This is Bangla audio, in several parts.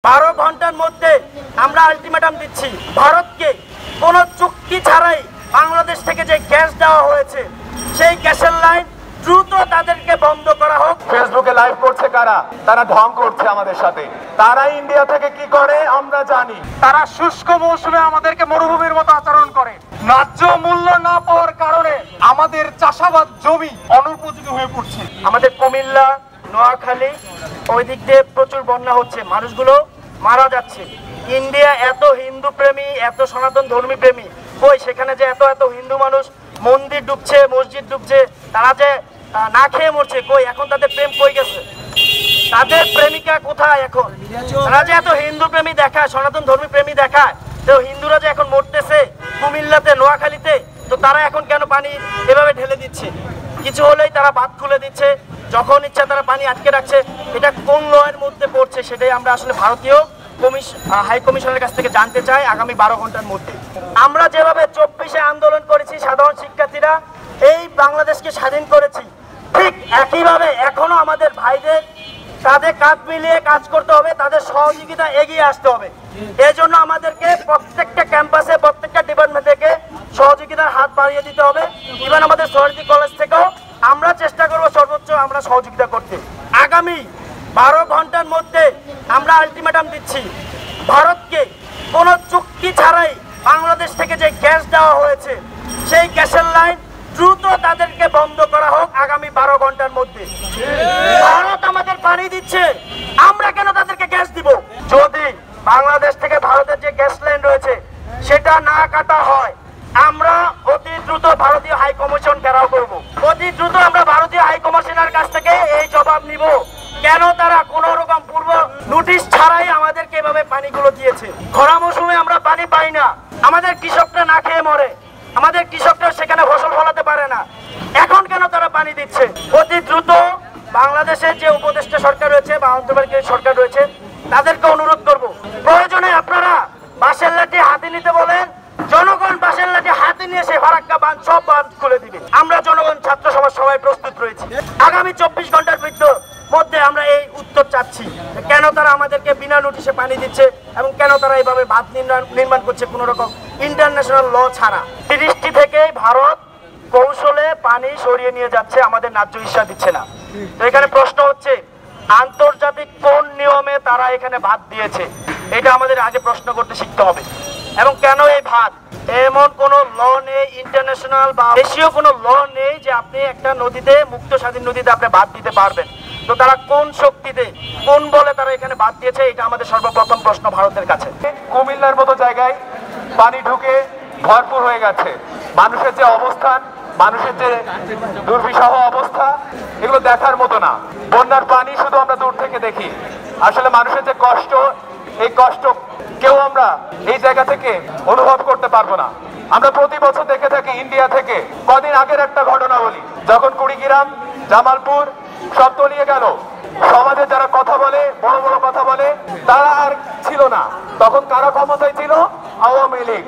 12 ঘন্টার মধ্যে আমরা আলটিমেটাম দিচ্ছি ভারতকে, কোনো চুক্তি ছাড়াই বাংলাদেশ থেকে যে গ্যাস দেওয়া হয়েছে সেই গ্যাসের লাইন দ্রুত তাদেরকে বন্ধ করা হোক। ফেসবুকে লাইভ করছে কারা? তারা ঢং করছে আমাদের সাথে। তারা ইন্ডিয়া থেকে কি করে আমরা জানি। তারা শুষ্ক মৌসুমে আমাদেরকে মরুভূমির মতো আচরণ করে। ন্যায্য মূল্য না পাওয়ার কারণে আমাদের চাষাবাদ জমি অনুপযোগী হয়ে পড়ছে। আমাদের কুমিল্লা, নোয়াখালী ওই দিক দিয়ে প্রচুর বন্যা হচ্ছে, মানুষগুলো মারা যাচ্ছে। ইন্ডিয়া এত হিন্দু প্রেমী, এত সনাতন ধর্মী প্রেমী, কই সেখানে যে এত এত হিন্দু মানুষ মন্দির ডুবছে, মসজিদ ডুবছে, তারা যে না খেয়ে মরছে, কই এখন তাদের প্রেম কই গেছে? তাদের প্রেমিকা কোথায় এখন? তারা যে এত হিন্দু প্রেমী দেখায়, সনাতন ধর্মী প্রেমী দেখায়, তো হিন্দুরা যে এখন মরতেছে কুমিল্লাতে, নোয়াখালীতে, তো তারা এখন কেন পানি এভাবে ঢেলে দিচ্ছে? কিছু হলেই তারা বাঁধ খুলে দিচ্ছে, যখন ইচ্ছা তারা পানি আটকে রাখছে। এটা কোন লয়ের মধ্যে পড়ছে সেটাই আমরা আসলে ভারতীয় হাই কমিশনের কাছ থেকে জানতে চাই আগামী 12 ঘন্টার মধ্যে। আমরা যেভাবে 24-এ আন্দোলন করেছি, সাধারণ শিক্ষার্থীরা এই বাংলাদেশকে স্বাধীন করেছি, ঠিক একইভাবে এখনো আমাদের ভাইদের কাঁধে কাঁধ মিলিয়ে কাজ করতে হবে, তাদের সহযোগিতা এগিয়ে আসতে হবে। এই জন্য আমাদেরকে প্রত্যেকটা ক্যাম্পাসে, প্রত্যেকটা ডিপার্টমেন্ট থেকে সহযোগিতার হাত বাড়িয়ে দিতে হবে। ইভেন আমাদের সরকারি কলেজ থেকেও আমরা চেষ্টা করব সর্বোচ্চ আমরা সহযোগিতা করতে। আগামী 12 ঘন্টার মধ্যে আমরা আলটিমেটাম দিচ্ছি ভারতকে, কোনো চুক্তি ছাড়াই বাংলাদেশ থেকে যে গ্যাস দেওয়া হয়েছে সেই গ্যাসের লাইন দ্রুত তাদেরকে বন্ধ করা হোক আগামী 12 ঘন্টার মধ্যে। ভারত আমাদের পানি দিচ্ছে, আমরা কেন তাদেরকে গ্যাস দিব? যদি বাংলাদেশ থেকে ভারতের যে গ্যাস লাইন রয়েছে সেটা না কাটা হয়, আমরা অতি দ্রুত ভারতীয় হাই কমিশন ঘেরাও করব। অতি দ্রুত আমরা ভারতীয় হাই কমিশনের কাছ থেকে এই জবাব নিব, কেন তারা কোন রকম পূর্ব নোটিশ ছাড়াই আমাদেরকে এভাবে পানিগুলো দিয়েছে। খরা মৌসুমে আমরা পানি পাই না, আমাদের কৃষকরা না খেয়ে মরে, আমাদের কৃষকরা সেখানে ফসল ফলাতে পারে না, এখন কেন তারা পানি দিচ্ছে? অতি দ্রুত বাংলাদেশের যে উপদেষ্টা সরকার রয়েছে বা অন্তর্বর্তী সরকার রয়েছে তাদেরকে অনুরোধ করব, প্রয়োজনে আপনারা বাঁশের লাঠি হাতে নিতে বলেন, জনগণ বাঁশের লাঠি হাতে নিয়ে সে ফারাক্কা বাঁধ সব বাঁধ খুলে দিবে। আমরা জনগণ, ছাত্র সমাজ সবাই প্রস্তুত রয়েছি। আগামী 24 ঘন্টার মধ্যে আমরা এই উত্তর চাচ্ছি, কেন তারা আমাদেরকে বিনা নোটিশে পানি দিচ্ছে এবং কেন তারা এইভাবে বাঁধ নির্মাণ করছে কোন রকম ইন্টারন্যাশনাল ল ছাড়া। বৃষ্টি থেকে ভারত কৌশলে পানি সরিয়ে নিয়ে যাচ্ছে, আমাদের ন্যায্য হিস্সা দিচ্ছে না। তো এখানে প্রশ্ন হচ্ছে, আন্তর্জাতিক কোন নিয়মে তারা এখানে বাঁধ দিয়েছে? এটা আমাদের আগে প্রশ্ন করতে শিখতে হবে। এবং কেন এই বাঁধ? এমন কোন ল নেই, ইন্টারন্যাশনাল বা দেশীয় কোন ল নেই যে আপনি একটা নদীতে, মুক্ত স্বাধীন নদীতে আপনি বাঁধ দিতে পারবেন। তো তারা কোন শক্তিতে, কোন বলে তারা এখানে বাদ দিয়েছে? এটা আমাদের সর্বপ্রথম প্রশ্ন ভারতের কাছে। কুমিল্লার মতো জায়গায় পানি ঢুকে ভরপুর হয়ে গেছে, মানুষের যে অবস্থান, মানুষের যে দুর্বিষহ অবস্থা, এগুলো দেখার মতো না। বন্যার পানি শুধু আমরা দূর থেকে দেখি, আসলে মানুষের যে কষ্ট, এই কষ্ট কেউ আমরা এই জায়গা থেকে অনুভব করতে পারবো না। আমরা প্রতি বছর দেখে থাকি ইন্ডিয়া থেকে। কদিন আগের একটা ঘটনা বলি, যখন কুড়িগ্রাম, জামালপুর সব তলিয়ে গেল, সমাজে যারা কথা বলে, বড় বড় কথা বলে, তারা আর ছিল না। তখন কারা ক্ষমতায় ছিল? আওয়ামী লীগ।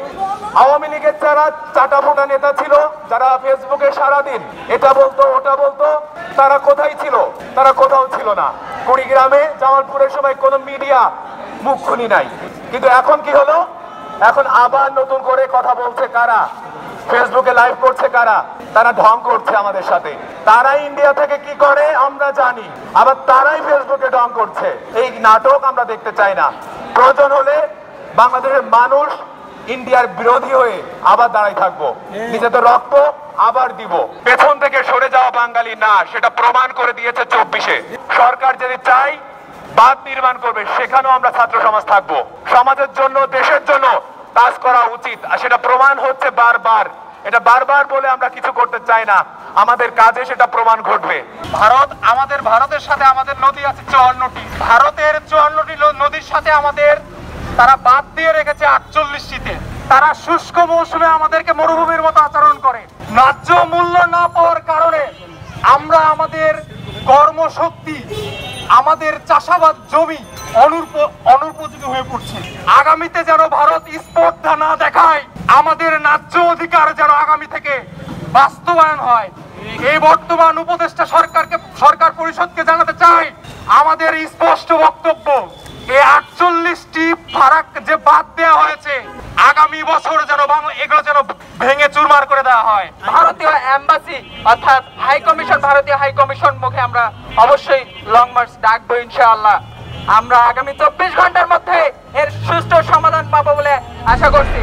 আওয়ামী লীগের যারা চাটাফোটা নেতা ছিল, যারা ফেসবুকে সারাদিন এটা বলতো ওটা বলতো, তারা কোথায় ছিল? তারা কোথাও ছিল না। কুড়িগ্রামে, জামালপুরের সময় কোনো মিডিয়া মুখ খুলি নাই। কিন্তু এখন কি হলো? এখন আবার নতুন করে কথা বলছে কারা? ফেসবুকে লাইভ করছে কারা? তারা ঢং করছে আমাদের সাথে। তারা ইন্ডিয়া থেকে কি করে আমরা জানি, আবার তারাই ফেসবুকে ঢং করছে। এই নাটক আমরা দেখতে চাই না। প্রয়োজন হলে বাংলাদেশের মানুষ ইন্ডিয়ার বিরোধী হয়ে আবার দাঁড়াই থাকবো, নিজেদের রক্ত আবার দিব। পেছন থেকে সরে যাওয়া বাঙালি না, সেটা প্রমাণ করে দিয়েছে 24-এ। সরকার যদি চাই বাঁধ নির্মাণ করবে, সেখানেও আমরা ছাত্র সমাজ থাকবো। সমাজের জন্য, দেশের জন্য কাজ করা উচিত, আর সেটা প্রমাণ হচ্ছে বারবার। এটা বারবার বলে আমরা কিছু করতে চাই না, আমাদের কাজে সেটা প্রমাণ ঘটবে। ভারতের সাথে আমাদের নদী আছে 54টি। ভারতের 54টি নদীর সাথে আমাদের তারা বাঁধ দিয়ে রেখেছে 48টিতে। তারা শুষ্ক মৌসুমে আমাদেরকে মরুভূমির মতো আচরণ করে। ন্যায্য মূল্য না পাওয়ার কারণে আমরা আমাদের কর্মশক্তি, আমাদের চাষাবাদ জমি অনুপযোগী হয়ে পড়ছে। আগামীতে যেন ভারত স্পর্ধা না দেখায়, আমাদের ন্যায্য অধিকার যেন আগামী থেকে বাস্তবায়ন হয়, এই বর্তমান উপদেষ্টা সরকার পরিষদকে জানাতে চাই আমাদের স্পষ্ট বক্তব্য। এই 48 আগামী বছর যেন এগুলো যেন ভেঙে চুরমার করে দেওয়া হয়। ভারতীয় এম্বাসি অর্থাৎ হাই কমিশন, ভারতীয় হাই কমিশন মুখে আমরা অবশ্যই লং মার্চ ডাকবো ইনশাআল্লাহ। আমরা আগামী 24 ঘন্টার মধ্যে এর সুষ্ঠু সমাধান পাবো বলে আশা করছি।